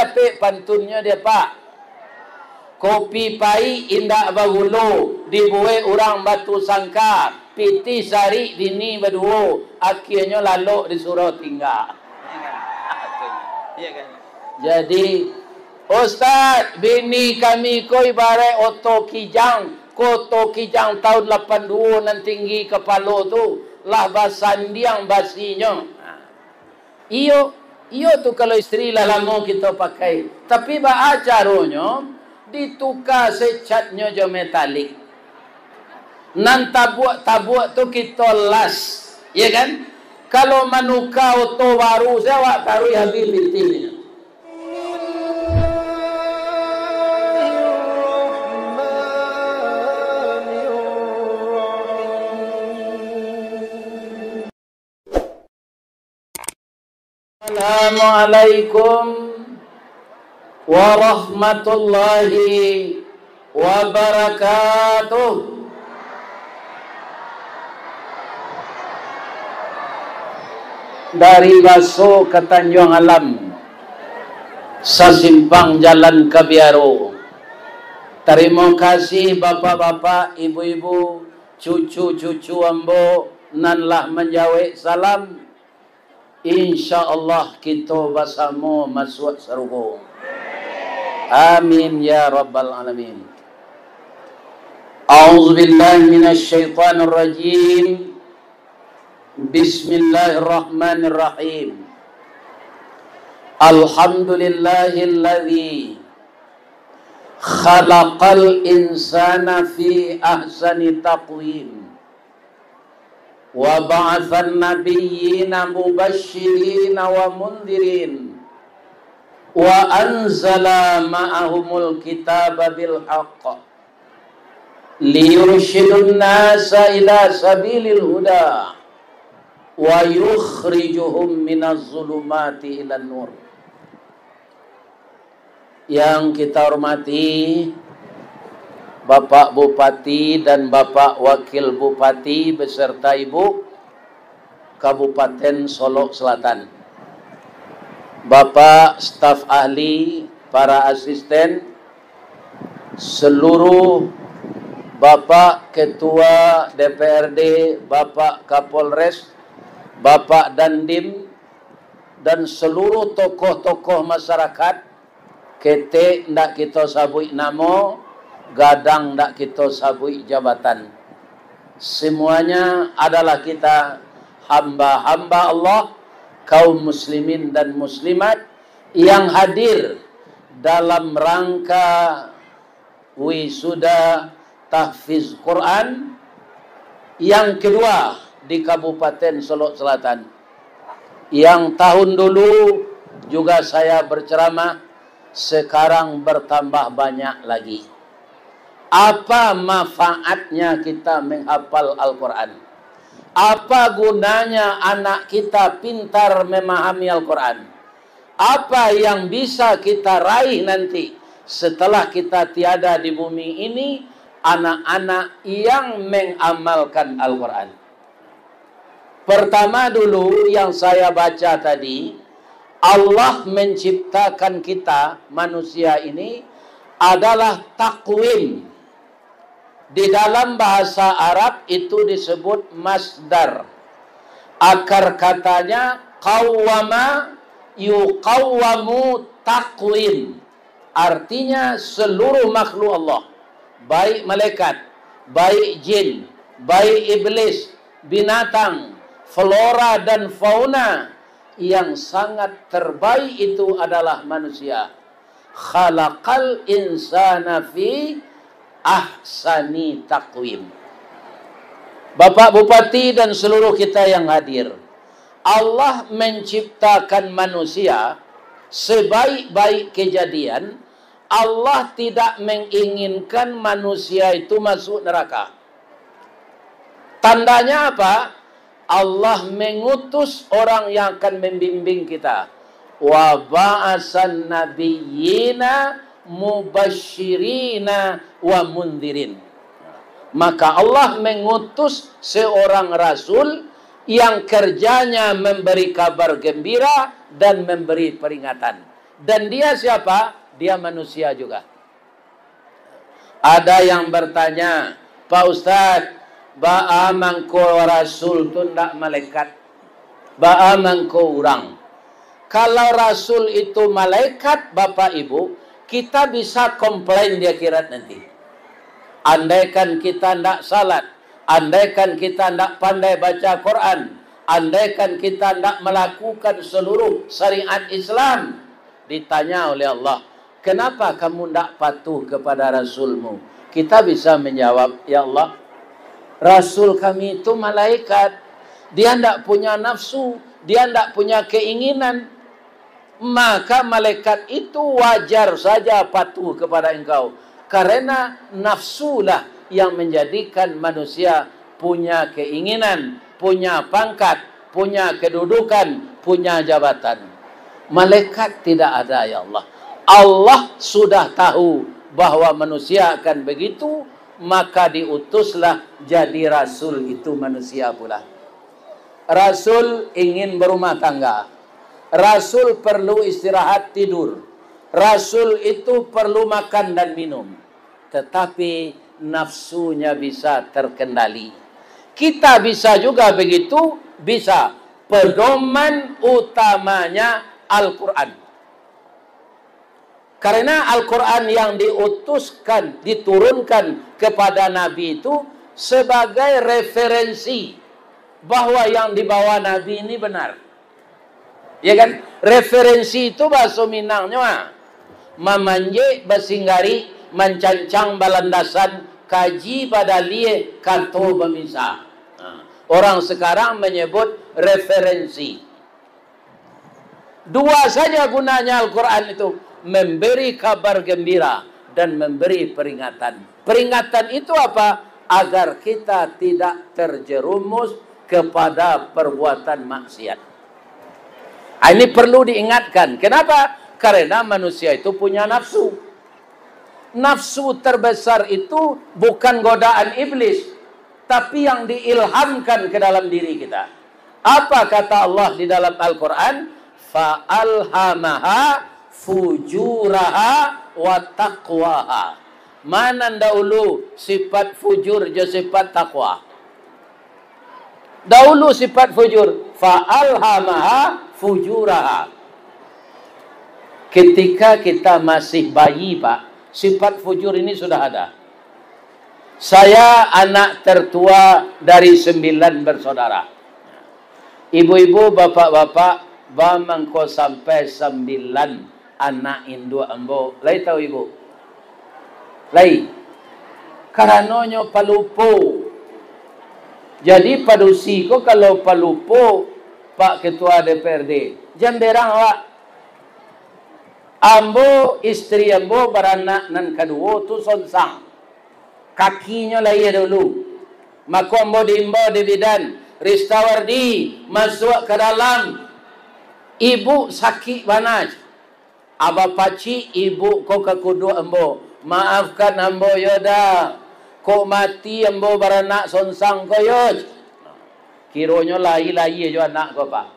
tapi pantunnya dia pak. Kopi pai indah bagulu, dibuai orang batu sangka, piti sari dini baduo, akhirnya lalu disuruh tinggal. Iya kan? Jadi, Ustaz, bini kami ko ibarat oto kijang, koto kijang tahun 82 nan tinggi kepala tu, lah basandiang basinya. Iyo tu kalau istri lah lama kita pakai. Tapi ba acaranya, ditukar secatnya jo metalik. Nan tabuak tu kita las, ya kan? Kalau manuka oto baru saya taruh habis bintinya. Assalamualaikum warahmatullahi wabarakatuh. Dari Baso ke Tanjung Alam, sasimpang Jalan Kabiaro. Terima kasih bapak-bapak, ibu-ibu, cucu-cucu ambo nanlah menjawab salam. InsyaAllah kita bersama masuk surga. Amin ya rabbal alamin. A'udzubillahi minasyaitonir rajim. Bismillahirrahmanirrahim. Alhamdulillahilladzi khalaqal insana fi ahsani taqwim. Wa ba'athan nabiyyina mubashshirina wa mundhirin wa anzala ma'ahumul kitaba bil haqq liyurshidun nasa ila sabilil huda wa yukhrijuhum minaz zulumati ilan nur. Yang kita hormati Bapak Bupati dan Bapak Wakil Bupati beserta Ibu Kabupaten Solok Selatan, Bapak staf ahli, para asisten, seluruh Bapak Ketua DPRD, Bapak Kapolres, Bapak Dandim, dan seluruh tokoh-tokoh masyarakat. Kete ndak kita sabui nama, gadang ndak kita sabui jabatan. Semuanya adalah kita hamba-hamba Allah, kaum muslimin dan muslimat yang hadir dalam rangka wisuda tahfiz Quran yang kedua di Kabupaten Solok Selatan. Yang tahun dulu juga saya berceramah, sekarang bertambah banyak lagi. Apa manfaatnya kita menghafal Al-Quran? Apa gunanya anak kita pintar memahami Al-Quran? Apa yang bisa kita raih nanti setelah kita tiada di bumi ini? Anak-anak yang mengamalkan Al-Quran. Pertama dulu yang saya baca tadi, Allah menciptakan kita manusia ini adalah takwim. Di dalam bahasa Arab itu disebut masdar. Akar katanya qawwama yuqawwamu takwim. Artinya seluruh makhluk Allah, baik malaikat, baik jin, baik iblis, binatang, flora dan fauna, yang sangat terbaik itu adalah manusia. Khalaqal insana fi ahsani taqwim. Bapak Bupati dan seluruh kita yang hadir, Allah menciptakan manusia sebaik-baik kejadian. Allah tidak menginginkan manusia itu masuk neraka. Tandanya apa? Allah mengutus orang yang akan membimbing kita. Wa ba'asan nabiyyina mubashshirina wa mundhirin. Maka Allah mengutus seorang rasul yang kerjanya memberi kabar gembira dan memberi peringatan. Dan dia siapa? Dia manusia juga. Ada yang bertanya, Pak Ustadz, ba'a mangko rasul tu ndak malaikat, ba'a mangko orang. Kalau rasul itu malaikat, Bapak Ibu, kita bisa komplain di akhirat nanti. Andaikan kita ndak salat, andaikan kita ndak pandai baca Quran, andaikan kita ndak melakukan seluruh syariat Islam, ditanya oleh Allah, kenapa kamu ndak patuh kepada Rasulmu? Kita bisa menjawab, ya Allah, Rasul kami itu malaikat. Dia ndak punya nafsu, dia ndak punya keinginan. Maka malaikat itu wajar saja patuh kepada engkau. Karena nafsulah yang menjadikan manusia punya keinginan, punya pangkat, punya kedudukan, punya jabatan. Malaikat tidak ada, ya Allah. Allah sudah tahu bahwa manusia akan begitu, maka diutuslah jadi rasul itu manusia pula. Rasul ingin berumah tangga. Rasul perlu istirahat tidur. Rasul itu perlu makan dan minum. Tetapi nafsunya bisa terkendali. Kita bisa juga begitu, bisa. Pedoman utamanya Al-Quran. Karena Al-Quran yang diutuskan, diturunkan kepada Nabi itu sebagai referensi bahwa yang dibawa Nabi ini benar. Ya kan? Referensi itu bahasa Minangnya mamanje basinggari mencancang balandasan kaji badalie kanto bamisa. Orang sekarang menyebut referensi. Dua saja gunanya Al-Quran itu, memberi kabar gembira dan memberi peringatan. Peringatan itu apa? Agar kita tidak terjerumus kepada perbuatan maksiat. Ini perlu diingatkan. Kenapa? Karena manusia itu punya nafsu. Nafsu terbesar itu bukan godaan iblis, tapi yang diilhamkan ke dalam diri kita. Apa kata Allah di dalam Al-Quran? Fa'alhamaha fujuraha wa taqwaha. Mana dahulu sifat fujur je sifat taqwa? Dahulu sifat fujur. Fa'alhamaha fujuraha. Ketika kita masih bayi, Pak, sifat fujur ini sudah ada. Saya anak tertua dari 9 bersaudara. Ibu-ibu, bapak-bapak, bamangko sampai 9 anak induk ambo. Lai tahu ibu? Lai. Karanonyo palupo. Jadi padusiko kalau palupo, Pak Ketua DPRD, jamberang awak. Ambo, istri ambo beranak nan kedua tu sonsang. Kakinya lai dulu. Maka ambo diimbau di bidan. Ristawardi masuk ke dalam. Ibu sakit banaj. Aba paci ibu ko kekudu ambo. Maafkan ambo yoda. Ko mati ambo beranak sonsang ko yod. Kironyo lai-lai jo anak ko, Pak.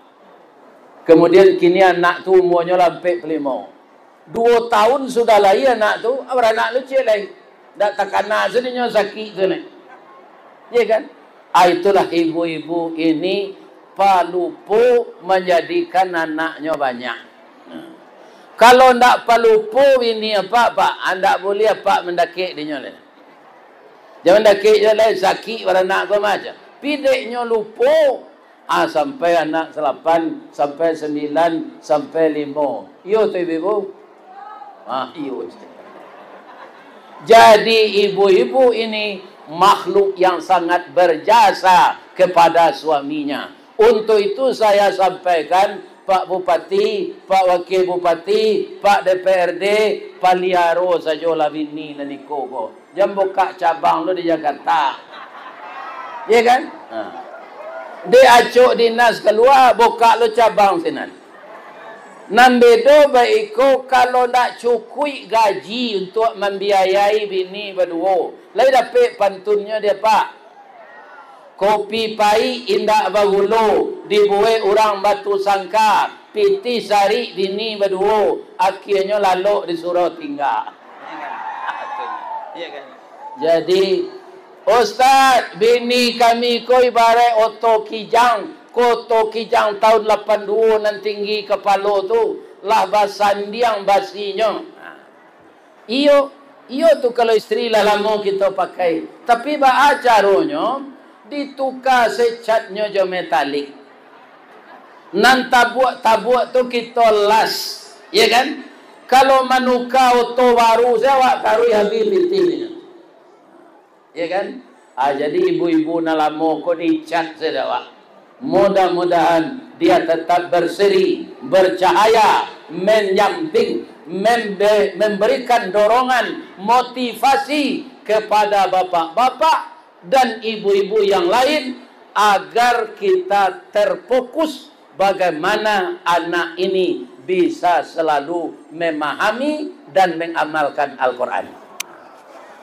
Kemudian kini anak tu umurnya lampai 5. 2 tahun sudah lai anak tu. Beranak lucu lai. Dak takana sedihnya sakit tu ni. Ya kan? Itulah ibu-ibu ini palupo menjadikan anaknya banyak. Kalau ndak palupo ini apa, Pak? Anda boleh apa mendakik dia ni. Jangan mendakik je lah sakit pada anak kau macam. Pideknya lupo. Sampai anak 8, sampai 9, sampai 5. Yo tu ibu. Iyo. Jadi ibu-ibu ini makhluk yang sangat berjasa kepada suaminya. Untuk itu saya sampaikan Pak Bupati, Pak Wakil Bupati, Pak DPRD, Pak Liaro sajola bini naniko ko. Jam buka cabang lo di Jakarta. Ya kan? Dia acuk dinas keluar, buka lo cabang sinan. Nambedo baiko kalau nak cukui gaji untuk membiayai bini berdua. Lai dapat pantunnya dia, Pak. Kopi pai indak bagulo dibuai orang batu sangkar. piti sari dini berdua, akhirnya lalu disuruh tinggal. Ya kan? Jadi, Ustaz, bini kami ko ibarat oto kijang, koto kijang tahun 82 nan tinggi kepala tu, lah basandiang basinya. Iyo tu kalau istri lah lama kita pakai. Tapi ba acaranya ditukar secatnya jo metalik. Nan tabuk tu kita las, ya kan? Kalau manuka auto baru saya baru habis pilih, ya kan? Jadi ibu-ibu nalamo ko dicat sedawa. Mudah-mudahan dia tetap berseri, bercahaya, menyamping, memberikan dorongan, motivasi kepada bapak-bapak dan ibu-ibu yang lain agar kita terfokus bagaimana anak ini bisa selalu memahami dan mengamalkan Al-Quran.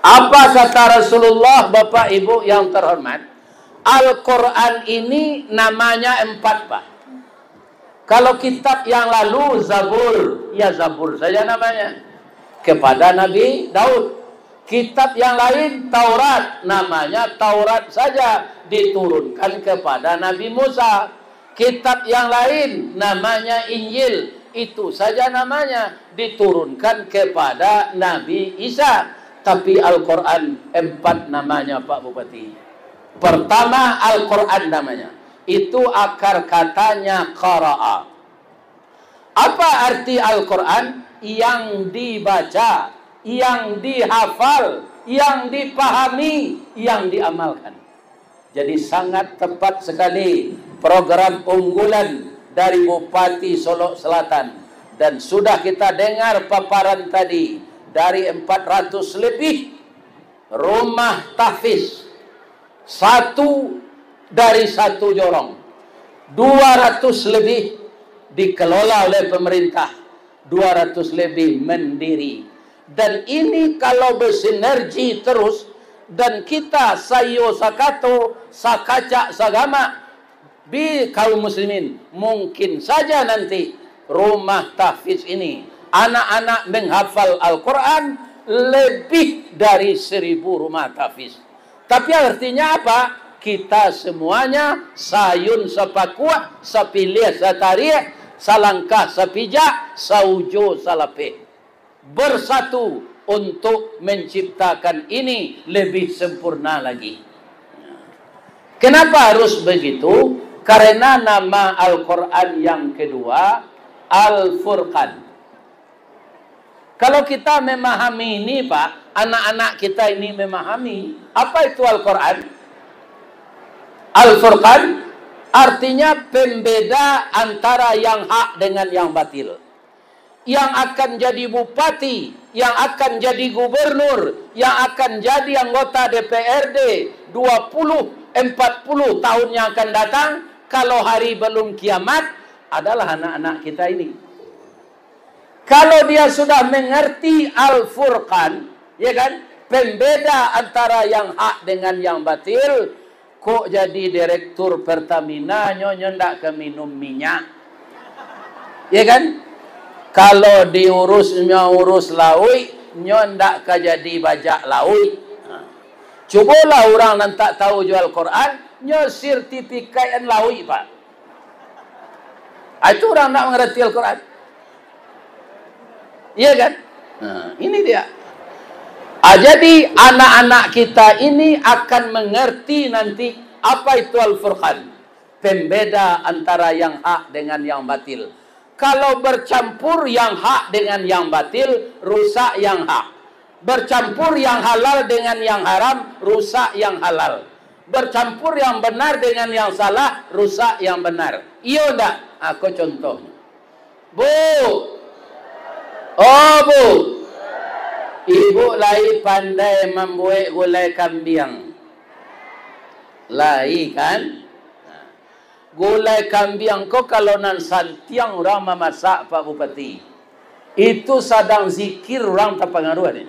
Apa kata Rasulullah, Bapak Ibu yang terhormat? Al-Quran ini namanya 4, Pak. Kalau kitab yang lalu Zabur, ya Zabur saja namanya, kepada Nabi Daud. Kitab yang lain Taurat, namanya Taurat saja, diturunkan kepada Nabi Musa. Kitab yang lain namanya Injil, itu saja namanya, diturunkan kepada Nabi Isa. Tapi Al-Quran 4 namanya, Pak Bupati. Pertama Al-Quran namanya, itu akar katanya qara'a. Apa arti Al-Quran? Yang dibaca, yang dihafal, yang dipahami, yang diamalkan. Jadi sangat tepat sekali program unggulan dari Bupati Solok Selatan. Dan sudah kita dengar paparan tadi, dari 400 lebih rumah tahfiz, 1 dari 1 jorong, 200 lebih dikelola oleh pemerintah, 200 lebih mandiri. Dan ini kalau bersinergi terus, dan kita sayo sakato sakacak sagama bi kaum muslimin, mungkin saja nanti rumah tahfiz ini anak-anak menghafal Al-Quran lebih dari 1000 rumah tahfiz. Tapi artinya apa? Kita semuanya sayun sapakua, sapilih sataria, salangkah sapijak, saujo salape, bersatu untuk menciptakan ini lebih sempurna lagi. Kenapa harus begitu? Karena nama Al-Quran yang kedua Al-Furqan. Kalau kita memahami ini, Pak, anak-anak kita ini memahami apa itu Al-Quran. Al-Furqan artinya pembeda antara yang hak dengan yang batil. Yang akan jadi bupati, yang akan jadi gubernur, yang akan jadi anggota DPRD 20-40 tahun yang akan datang, kalau hari belum kiamat, adalah anak-anak kita ini. Kalau dia sudah mengerti Al-Furqan, ya kan, pembeda antara yang hak dengan yang batil, kok jadi direktur Pertamina nyonya ndak ke minum minyak, ya kan? Kalau diurusnya urus laui, nyonya ndak ke jadi bajak laui. Cubalah orang yang tak tahu jual Quran, nyonya sertifikat laui, Pak. Itu orang nak mengerti Al-Quran. Iya kan? Nah, ini dia. Jadi anak-anak kita ini akan mengerti nanti apa itu Al-Furqan. Pembeda antara yang hak dengan yang batil. Kalau bercampur yang hak dengan yang batil, rusak yang hak. Bercampur yang halal dengan yang haram, rusak yang halal. Bercampur yang benar dengan yang salah, rusak yang benar. Iya enggak? Aku contoh. Bu. Oh, Bu. Ibu lai pandai membuat gulai kambing. Lai kan? Gulai kambing kok kalau nan santiang orang memasak, Pak Bupati. Itu sedang zikir orang tak pengaruh ni.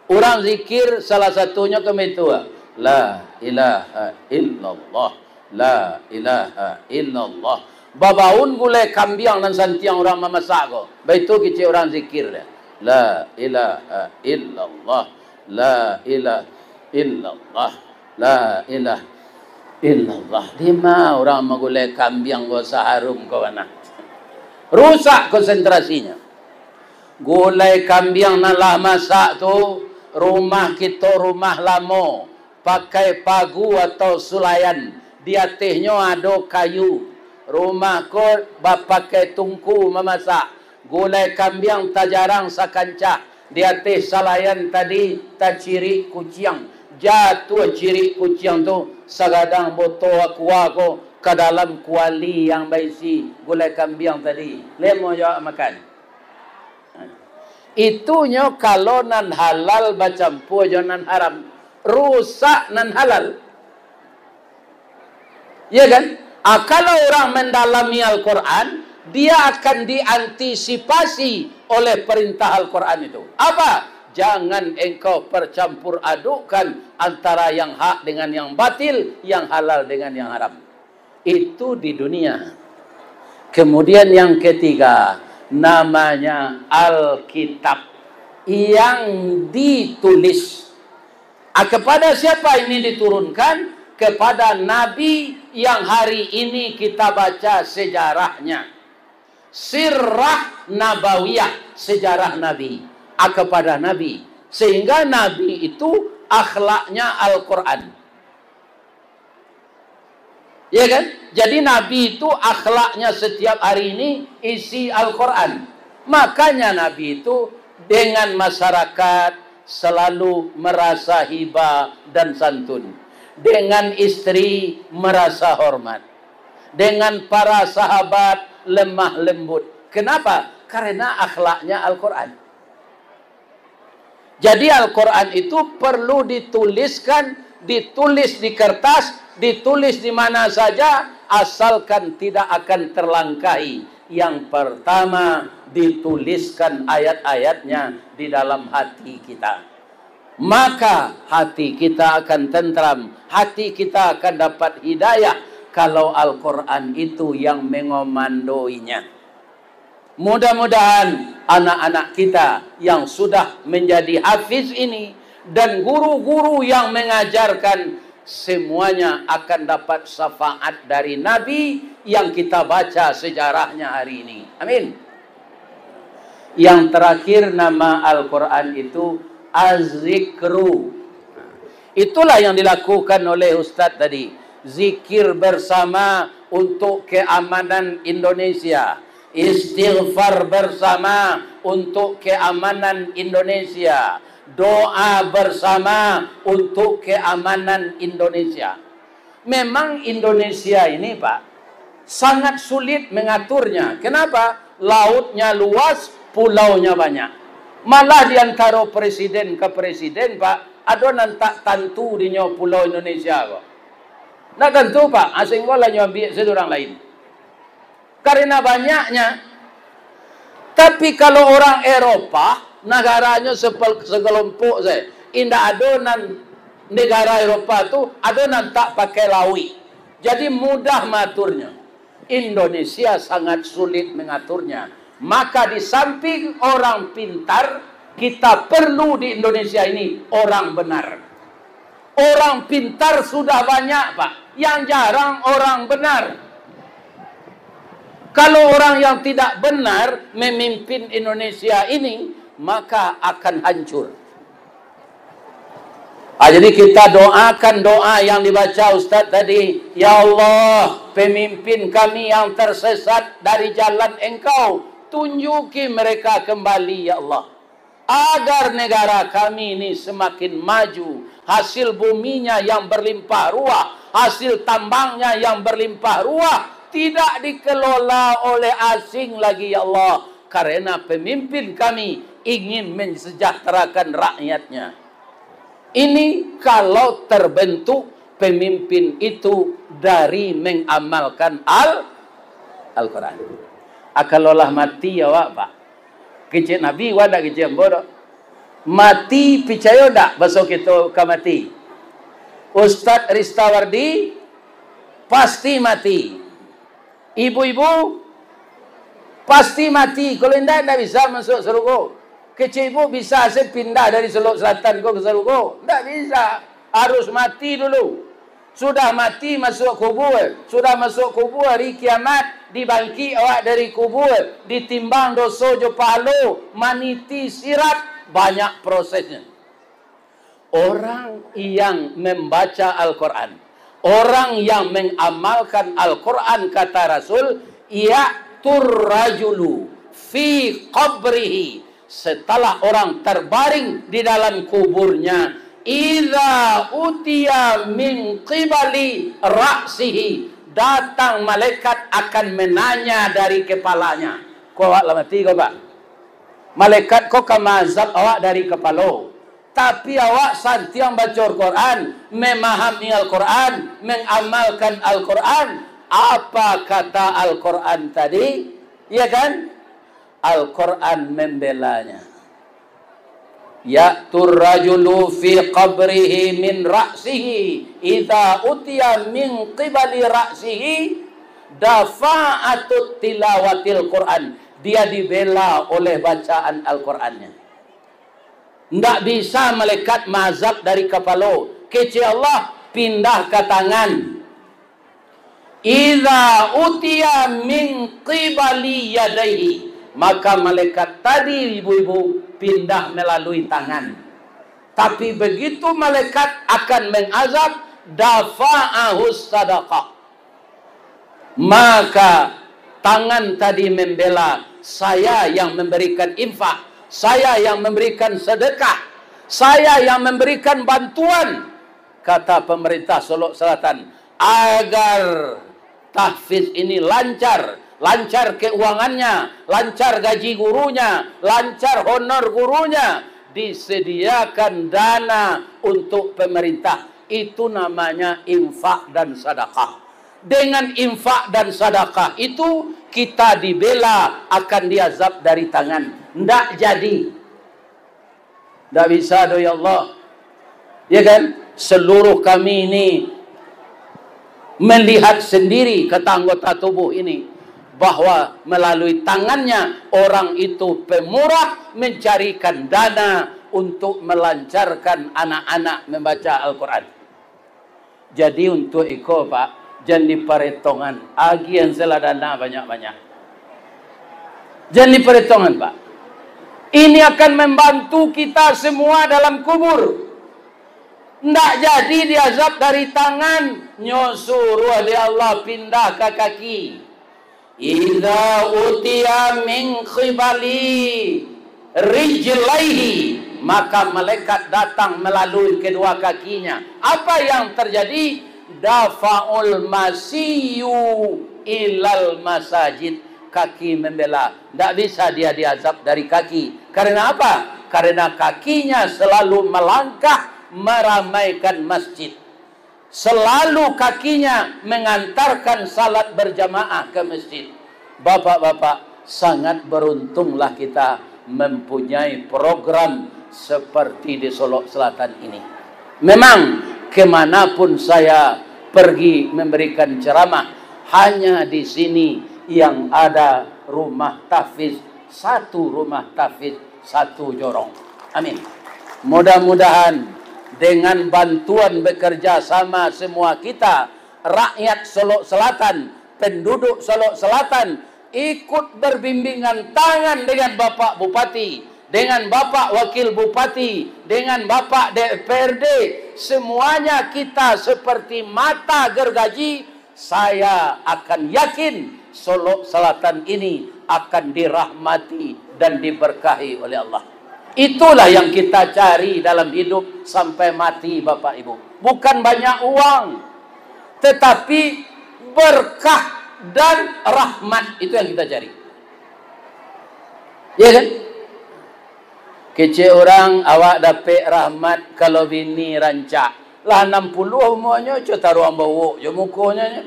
Orang zikir salah satunya kemetua. La ilaha illallah. La ilaha illallah. Babaun gulai kambiang dan santiang orang memasak ko. Baik tu kecil orang zikir dia. La ilaha illallah. La ilaha illallah. La ilaha illallah. Lima orang magulai kambiang ko saharum ko anak. Rusak konsentrasinya. Gulai kambiang nalah masak tu, rumah kita rumah lama, pakai pagu atau sulayan. Di atasnya ada kayu. Rumah ko pakai tungku memasak. Gulai kambiang tak jarang sakancah. Di atas sulayan tadi tak ciri kucing. Jatuh ciri kucing tu sagadang botol aqua ko ke dalam kuali yang berisi gulai kambiang tadi. Lemo jawab makan. Itunya kalau nan halal bercampur dengan nan haram. Rusak nan halal. Ya kan? Kalau orang mendalami Al-Quran, dia akan diantisipasi oleh perintah Al-Quran itu. Apa? Jangan engkau percampur adukkan antara yang hak dengan yang batil, yang halal dengan yang haram. Itu di dunia. Kemudian yang ketiga, namanya Alkitab yang ditulis. Kepada siapa ini diturunkan? Kepada Nabi yang hari ini kita baca sejarahnya. Sirah Nabawiyah, sejarah Nabi. Kepada Nabi. Sehingga Nabi itu akhlaknya Al-Quran. Ya kan? Jadi Nabi itu akhlaknya setiap hari ini isi Al-Quran. Makanya Nabi itu dengan masyarakat selalu merasa hibah dan santun. Dengan istri merasa hormat. Dengan para sahabat lemah lembut. Kenapa? Karena akhlaknya Al-Quran. Jadi Al-Quran itu perlu dituliskan, ditulis di kertas, ditulis di mana saja, asalkan tidak akan terlangkahi. Yang pertama, dituliskan ayat-ayatnya di dalam hati kita. Maka hati kita akan tentram, hati kita akan dapat hidayah kalau Al-Quran itu yang mengomandoinya. Mudah-mudahan anak-anak kita yang sudah menjadi hafiz ini dan guru-guru yang mengajarkan semuanya akan dapat syafaat dari Nabi yang kita baca sejarahnya hari ini. Amin. Yang terakhir nama Al-Quran itu Az-Zikru. Itulah yang dilakukan oleh Ustaz tadi. Zikir bersama untuk keamanan Indonesia. Istighfar bersama untuk keamanan Indonesia. Doa bersama untuk keamanan Indonesia. Memang Indonesia ini Pak sangat sulit mengaturnya. Kenapa? Lautnya luas, pulaunya banyak. Malah di antara presiden ke presiden Pak, ada nantak tantu di pulau Indonesia kok. Nak tentu Pak, asing lah ambil sedurang lain. Karena banyaknya. Tapi kalau orang Eropa, negaranya segelompok saya. Indah adonan negara Eropa tu adonan tak pakai lawi. Jadi mudah mengaturnya. Indonesia sangat sulit mengaturnya. Maka di samping orang pintar, kita perlu di Indonesia ini orang benar. Orang pintar sudah banyak Pak. Yang jarang orang benar. Kalau orang yang tidak benar memimpin Indonesia ini, maka akan hancur. Jadi kita doakan doa yang dibaca Ustaz tadi. Ya Allah, pemimpin kami yang tersesat dari jalan Engkau, tunjuki mereka kembali ya Allah. Agar negara kami ini semakin maju. Hasil buminya yang berlimpah ruah, hasil tambangnya yang berlimpah ruah, tidak dikelola oleh asing lagi ya Allah. Karena pemimpin kami ingin mensejahterakan rakyatnya. Ini kalau terbentuk pemimpin itu dari mengamalkan Al-Quran. Akalolah mati ya Pak. Kecil Nabi wadah kecil bodoh. Mati percaya tak besok kita akan mati? Ustaz Ristawardi pasti mati. Ibu-ibu pasti mati. Kalau tidak bisa masuk surga. Kecil ibu bisa saya pindah dari Selok Selatan ke surga? Tidak bisa. Harus mati dulu. Sudah mati masuk kubur. Sudah masuk kubur hari kiamat. Dibangkit awak dari kubur. Ditimbang dosa jo pahala. Maniti sirat. Banyak prosesnya. Orang yang membaca Al-Quran. Orang yang mengamalkan Al-Quran kata Rasul. Ya'tur rajulu fi qabrihi. Setelah orang terbaring di dalam kuburnya, idza utiya min qibali ra'sihi, datang malaikat akan menanya dari kepalanya. Kau awak mati kau pak? Malaikat kau kamazab awak dari kepala. Tapi awak santiang baca Al-Quran, memahami Al-Quran, mengamalkan Al-Quran. Apa kata Al-Quran tadi? Ya kan? Al-Quran membelanya. Ya'tur rajulu fi qabrihi min ra'sihi idza utiya min qibali ra'sihi dafa'atut tilawatil Quran. Dia dibela oleh bacaan Al-Qurannya. Tidak bisa malaikat mazab dari kepala. Kece Allah pindah ke tangan. Idza utiya min qibali yadaihi, maka malaikat tadi ibu-ibu pindah melalui tangan. Tapi begitu malaikat akan mengazab, dafa'ahus sadaqah. Maka tangan tadi membela, saya yang memberikan infak, saya yang memberikan sedekah, saya yang memberikan bantuan. Kata pemerintah Selok Selatan, agar tahfiz ini lancar. Lancar keuangannya, lancar gaji gurunya, lancar honor gurunya. Disediakan dana untuk pemerintah. Itu namanya infak dan sedekah. Dengan infak dan sedekah itu kita dibela akan diazab dari tangan. Tidak jadi. Tidak bisa doa Allah. Ya kan? Seluruh kami ini melihat sendiri kata anggota tubuh ini. Bahwa melalui tangannya orang itu pemurah mencarikan dana untuk melancarkan anak-anak membaca Al-Quran. Jadi untuk itu Pak, jangan diperhitungan. Agian sela dana banyak-banyak. Jangan diperhitungan Pak. Ini akan membantu kita semua dalam kubur. Tidak jadi diazab dari tangan. Nyusuruh di Allah pindah ke kaki. Idza utiya min khibali rijlaihi, maka malaikat datang melalui kedua kakinya. Apa yang terjadi? Dafa'ul masiyu ilal masajid. Kaki membela. Tidak bisa dia diazab dari kaki. Karena apa? Karena kakinya selalu melangkah meramaikan masjid. Selalu kakinya mengantarkan salat berjamaah ke masjid. Bapak-bapak, sangat beruntunglah kita mempunyai program seperti di Selok Selatan ini. Memang kemanapun saya pergi memberikan ceramah, hanya di sini yang ada rumah tahfiz, satu rumah tahfiz, satu jorong. Amin. Mudah-mudahan dengan bantuan bekerja sama semua kita, rakyat Selok Selatan, penduduk Selok Selatan, ikut berbimbingan tangan dengan Bapak Bupati, dengan Bapak Wakil Bupati, dengan Bapak DPRD, semuanya kita seperti mata gergaji. Saya akan yakin Selok Selatan ini akan dirahmati dan diberkahi oleh Allah. Itulah yang kita cari dalam hidup sampai mati Bapak Ibu. Bukan banyak uang, tetapi berkah dan rahmat. Itu yang kita cari. Ya kan? Kece orang awak dapat rahmat kalau bini rancak. Lah 60 umurnya cuma taruh bawa je mukanya.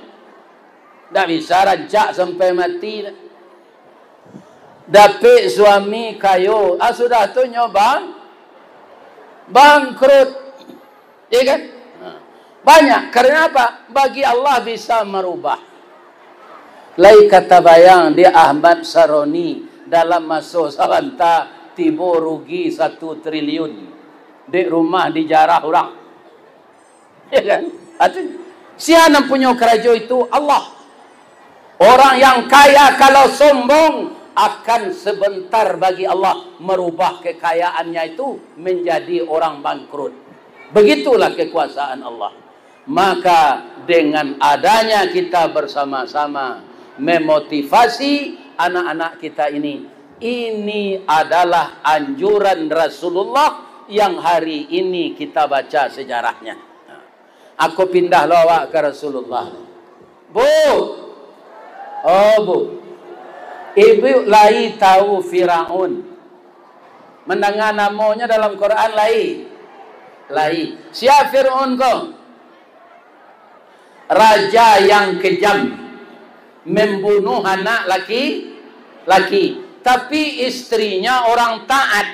Tak bisa rancak sampai mati. Dapat suami kayu, sudah tu nyoba bangkrut, ya kan? Banyak. Karena apa? Bagi Allah bisa merubah. Lai kata bayang dia Ahmad Saroni dalam masuk salanta tibo rugi 1 triliun. Di rumah dijarah orang. Ya kan? Siapa punya kerajaan itu? Allah. Orang yang kaya kalau sombong akan sebentar bagi Allah merubah kekayaannya itu menjadi orang bangkrut. Begitulah kekuasaan Allah. Maka dengan adanya kita bersama-sama memotivasi anak-anak kita ini adalah anjuran Rasulullah yang hari ini kita baca sejarahnya. Aku pindah lawak ke Rasulullah. Bu, oh bu, ibu lai tahu Firaun. Mendengar namanya dalam Quran lai. Siapa Firaun kau? Raja yang kejam, membunuh anak laki. Tapi istrinya orang taat.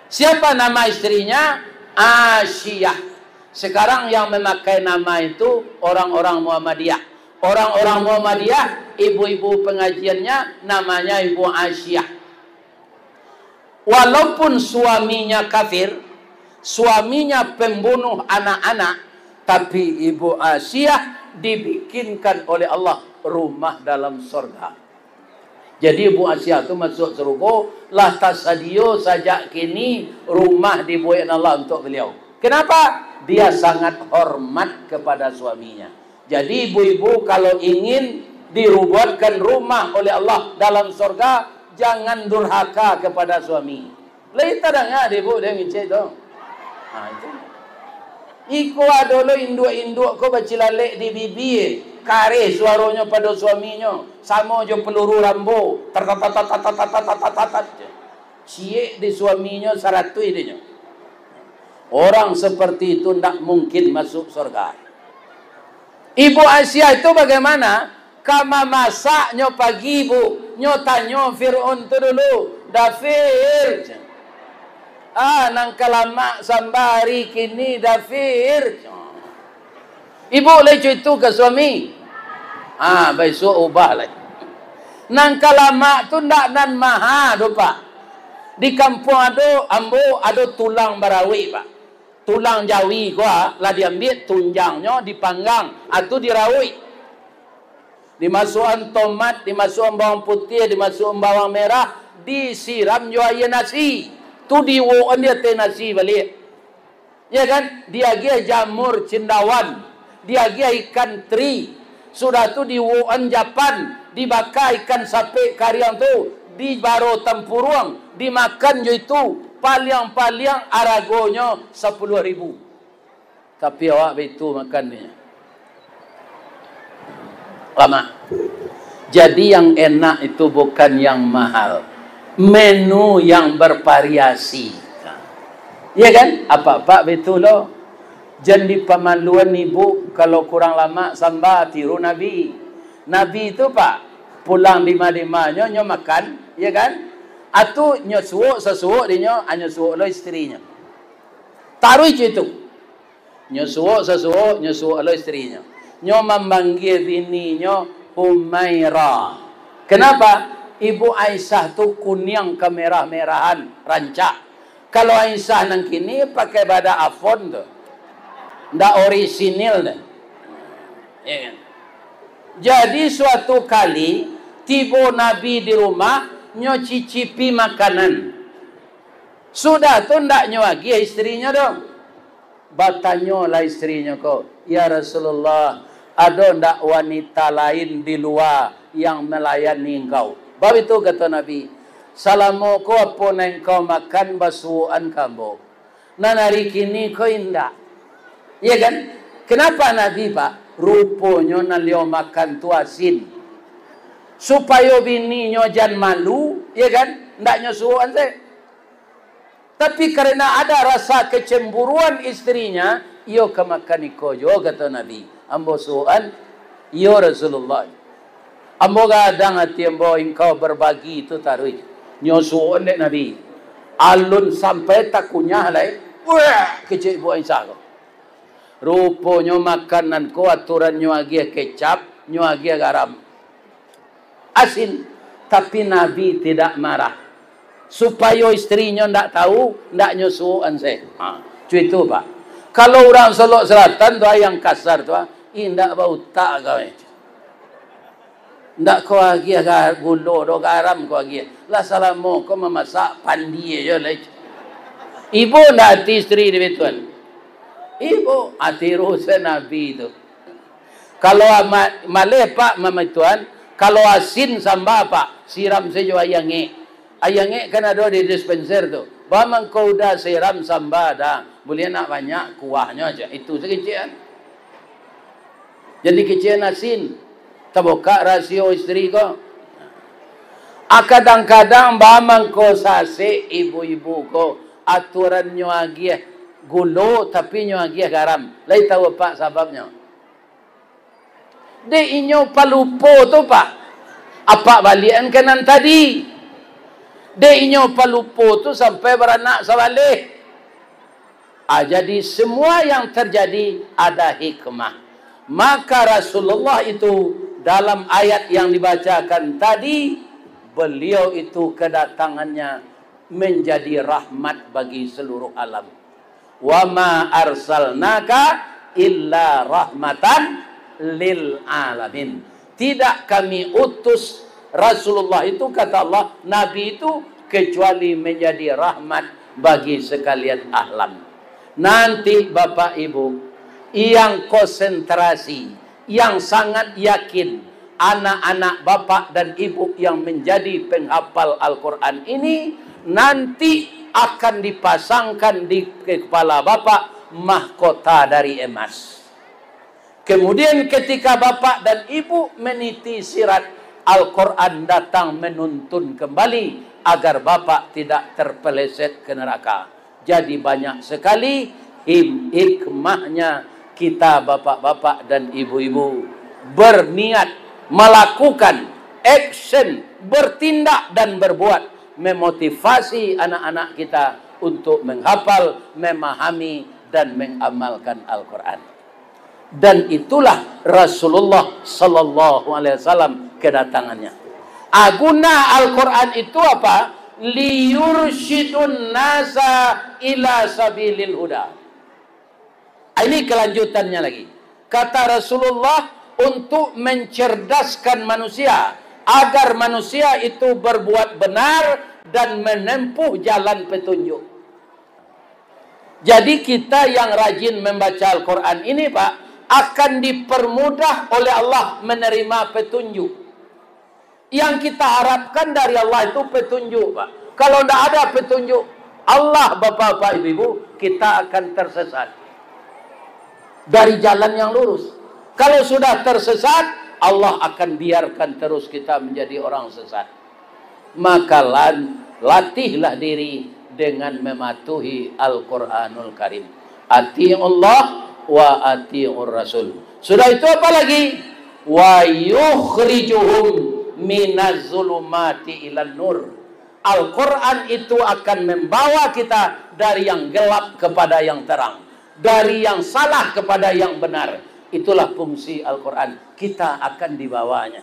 Siapa nama istrinya? Asyiyah. Sekarang yang memakai nama itu orang-orang Muhammadiyah. Orang-orang Muhammadiyah, ibu-ibu pengajiannya namanya Ibu Asyiyah. Walaupun suaminya kafir, suaminya pembunuh anak-anak, tapi Ibu Asyiyah dibikinkan oleh Allah rumah dalam surga. Jadi Ibu Asyiyah itu masuk surga, lah tasadio sajak kini rumah dibuat Allah untuk beliau. Kenapa? Dia sangat hormat kepada suaminya. Jadi ibu-ibu kalau ingin dirubuatkan rumah oleh Allah dalam surga, jangan durhaka kepada suami. Leita dengar ibu dia ngicet dong. Itu. Iku adolo induk-induk ko bacilalek di bibi, kare suaranya pada suaminya, sama jo peluru rambo, tat. Ciek di suaminya saratui dia. Orang seperti itu tidak mungkin masuk surga. Ibu Asyiyah itu bagaimana? Kama masaknya pagi bu, nyo tanyo Fir'aun tu dulu, dafir. Nang kalama sambari kini dafir. Ibu lecu itu ke suami. Besok ubah lagi. Nang kalama tu ndak nan maha do pak. Di kampung ada tulang barawi pak. Tulang jawi gua lah diambil tunjangnya dipanggang atau dirawi. Dimasukkan tomat, dimasukkan bawang putih, dimasukkan bawang merah, disiram jo air nasi. Tu diwoan dia teh nasi balik. Ya kan? Dia gia jamur cendawan, dia gia ikan teri. Sudah tu diwoan Japan, dibakar ikan sape kariang tu, dibaro tempurung, dimakan jo itu. Paliang-paliang aragonya 10.000. Tapi awak itu makannya lama. Jadi yang enak itu bukan yang mahal, menu yang bervariasi. Ya kan? Apa-apa betul loh. Jadi pemaluan ibu kalau kurang lama samba tiru Nabi. Nabi itu pak pulang lima-limanya nyo makan, ya kan? Atau nyo suuk sesuuk dia nyo suuk lo istrinya. Taruh itu. Nyo suuk sesuuk nyo suuk lo istrinya. Nyo memanggil bininya Humaira. Kenapa? Ibu Aisyah tu kuning kemerah-merahan rancak. Kalau Aisyah nang kini pakai bada afon tu. Ndak orisinil dah. Ya kan? Jadi suatu kali tiba Nabi di rumah, nyo cicipi makanan. Sudah tu ndak nyo lagi istrinya dong. Batanyo lah istrinya kok. Ya Rasulullah, ada ndak wanita lain di luar yang melayani engkau? Bab itu kata Nabi, salamu ko apa nang kau makan basuan kamu. Nah hari kini kau indah. Ya kan? Kenapa Nabi pak? Rupanya nalio makan tu asin. Supaya bininya jangan malu, ya kan? Ndaknya suruhan saya. Tapi karena ada rasa kecemburuan istrinya, iyo kemakan ikojo, kata Nabi. Ambo suruhan, iyo Rasulullah. Ambo gadang hati ambo engkau berbagi itu taruh. Nyo suruhan dek Nabi. Alun sampai takunya halai. Wah, kecil ibu Aisyah kau. Rupanya makanan ko aturan nyo agi kecap, nyo agi garam. asin. Tapi Nabi tidak marah. Supaya istrinya tidak tahu, tidak nyusuan saya. Itu Pak. Kalau orang Solok Selatan tu yang kasar tu, tidak bau tak kau. Tidak kau lagi gula, do garam kau lagi. Lah salamu kau memasak pandi je lah. Ibu tidak hati istri dia tuan. Ibu hati rusa Nabi itu. Kalau malih Pak mama tuan, kalau asin sambal Pak, siram saja ayangnya. Ayangnya kan ada di dispenser tu. Bamang kau dah siram sambal dah. Boleh nak banyak kuahnya aja. Itu sekecil. Jadi kecil asin. Terbuka rasio istri kau. Kadang-kadang bamang kau sase ibu-ibu kau. Aturannya lagi gula tapi nyo lagi garam. Lai tahu Pak sebabnya. De inyo palupo tu Pak. Apa balian kanan tadi? De inyo palupo tu sampai beranak sabalik. Jadi semua yang terjadi ada hikmah. Maka Rasulullah itu dalam ayat yang dibacakan tadi, beliau itu kedatangannya menjadi rahmat bagi seluruh alam. Wa ma arsalnaka illa rahmatan lil alamin. Tidak kami utus Rasulullah itu, kata Allah, Nabi itu kecuali menjadi rahmat bagi sekalian alam. Nanti Bapak Ibu yang konsentrasi, yang sangat yakin anak-anak Bapak dan Ibu yang menjadi penghafal Al-Quran ini nanti akan dipasangkan di kepala Bapak mahkota dari emas. Kemudian ketika Bapak dan Ibu meniti sirat, Al-Quran datang menuntun kembali agar Bapak tidak terpeleset ke neraka. Jadi banyak sekali hikmahnya kita Bapak-bapak dan Ibu-ibu berniat melakukan action, bertindak dan berbuat, memotivasi anak-anak kita untuk menghafal, memahami dan mengamalkan Al-Quran. Dan itulah Rasulullah sallallahu alaihi wasallam kedatangannya. Guna Al-Quran itu apa? Liyursyidun nasa ila sabilil huda. Ini kelanjutannya lagi. Kata Rasulullah, untuk mencerdaskan manusia agar manusia itu berbuat benar dan menempuh jalan petunjuk. Jadi kita yang rajin membaca Al-Quran ini Pak, akan dipermudah oleh Allah menerima petunjuk. Yang kita harapkan dari Allah itu petunjuk Pak. Kalau tidak ada petunjuk Allah, Bapak-bapak, Ibu-ibu, kita akan tersesat dari jalan yang lurus. Kalau sudah tersesat, Allah akan biarkan terus kita menjadi orang sesat. Maka latihlah diri dengan mematuhi Al-Quranul Karim. Ati'ullah wa ati'ur Rasul. Sudah itu apa lagi? Wa yukhrijuhum minaz zulumati ilan nur. Al-Quran itu akan membawa kita dari yang gelap kepada yang terang, dari yang salah kepada yang benar. Itulah fungsi Al-Quran. Kita akan dibawanya.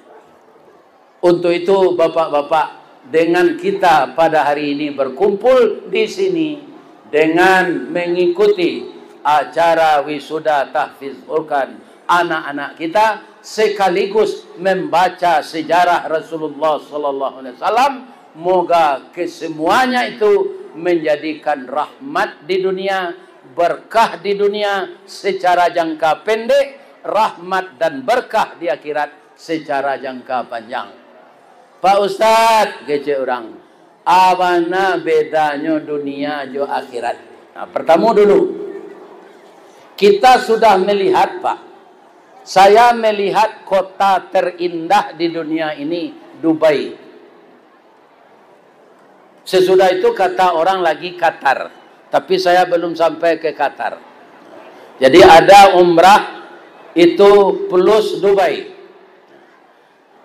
Untuk itu Bapak-bapak, dengan kita pada hari ini berkumpul di sini dengan mengikuti acara wisuda tahfiz Quran anak-anak kita, sekaligus membaca sejarah Rasulullah sallallahu alaihi wasallam. Moga kesemuanya itu menjadikan rahmat di dunia, berkah di dunia secara jangka pendek, rahmat dan berkah di akhirat secara jangka panjang. Pak Ustadz, kece orang, apa bedanya dunia jo akhirat? Nah, pertama dulu, kita sudah melihat Pak, saya melihat kota terindah di dunia ini, Dubai. Sesudah itu kata orang lagi Qatar, tapi saya belum sampai ke Qatar. Jadi ada umrah itu plus Dubai.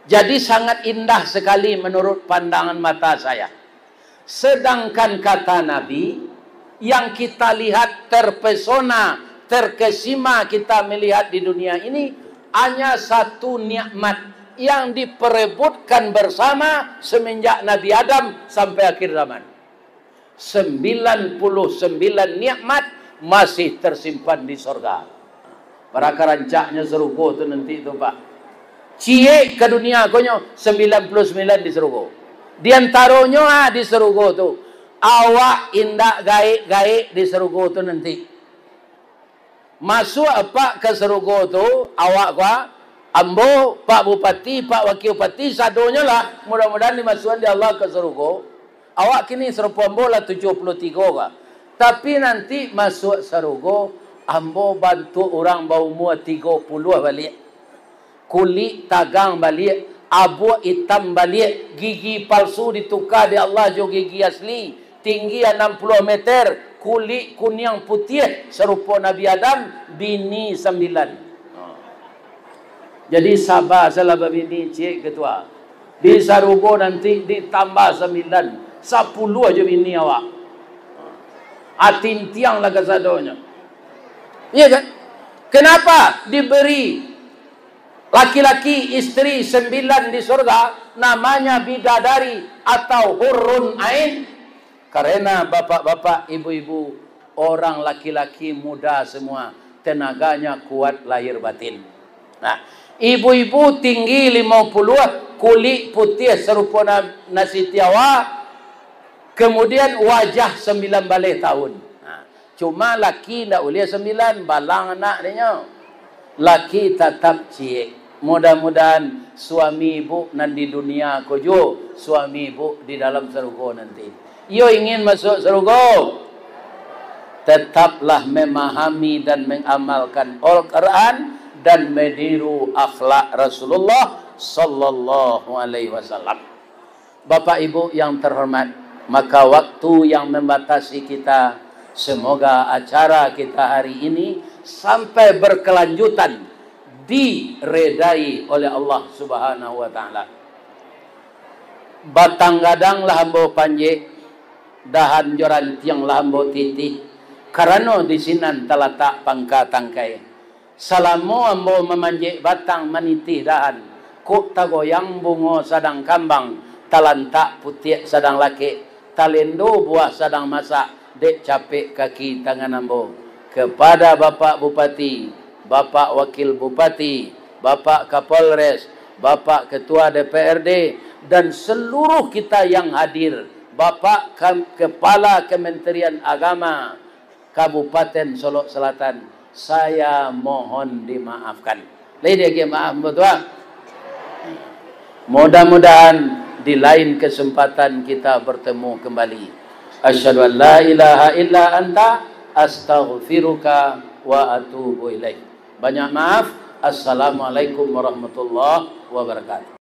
Jadi sangat indah sekali menurut pandangan mata saya. Sedangkan kata Nabi, yang kita lihat terpesona, terkesima kita melihat di dunia ini hanya satu nikmat yang diperebutkan bersama semenjak Nabi Adam sampai akhir zaman. 99 nikmat masih tersimpan di sorga. Para kerancaknya serugo tu nanti tu Pak. Cie ke dunia konyo 99 di serugo. Di antaronyo di serugo tu. Awak indak gaik-gaik di serugo tu nanti. Masuk apa ke serugo tu, awak gua, ambo, Pak Bupati, Pak Wakil Bupati, sadonya lah. Mudah-mudahan dimasukkan di Allah ke serugo. Awak kini serupa ambo lah 73 gua. Tapi nanti masuk serugo, ambo bantu orang bau mua 30 balik. Kulit tagang balik, abu hitam balik, gigi palsu ditukar di Allah jo gigi asli. Tinggi 60 meter, kulit kuning putih serupa Nabi Adam, bini 9. Jadi sabar salah bini cik ketua. Di sarugo nanti ditambah 9, 10 aja bini awak. Atin tiang lah kesadonya. Iya kan? Kenapa diberi laki-laki istri 9 di surga namanya bidadari atau hurun ain? Karena bapak-bapak, ibu-ibu, orang laki-laki muda semua, tenaganya kuat lahir batin. Nah, ibu-ibu tinggi 50, kulit putih serupa nasi tiawa, kemudian wajah 9 balik tahun. Nah, cuma laki tak boleh 9, balang anak dia. Laki tetap cik. Mudah-mudahan suami ibu nan di dunia kojo, suami ibu di dalam surga nanti. Yo ingin masuk surga, tetaplah memahami dan mengamalkan Al-Quran dan meniru akhlak Rasulullah sallallahu alaihi wasallam. Bapak Ibu yang terhormat, maka waktu yang membatasi kita, semoga acara kita hari ini sampai berkelanjutan diredai oleh Allah Subhanahu wa taala. Batang gadang lah ambo panjek, dahan joran tiang lambo titi, karena di sinan talatak pangka tangkai. Salamu ambo memanjek batang maniti dahan, kuk tagoyang bungo sadang kambang, talantak putih sadang laki, talendo buah sadang masak, dek capek kaki tangan ambo. Kepada Bapak Bupati, Bapak Wakil Bupati, Bapak Kapolres, Bapak Ketua DPRD, dan seluruh kita yang hadir, Bapak Kepala Kementerian Agama Kabupaten Solok Selatan, saya mohon dimaafkan. Lagi maaf betul. Mudah-mudahan di lain kesempatan kita bertemu kembali. Asyhadu an la ilaha illa anta astaghfiruka wa atubu ilaik. Banyak maaf. Assalamualaikum warahmatullahi wabarakatuh.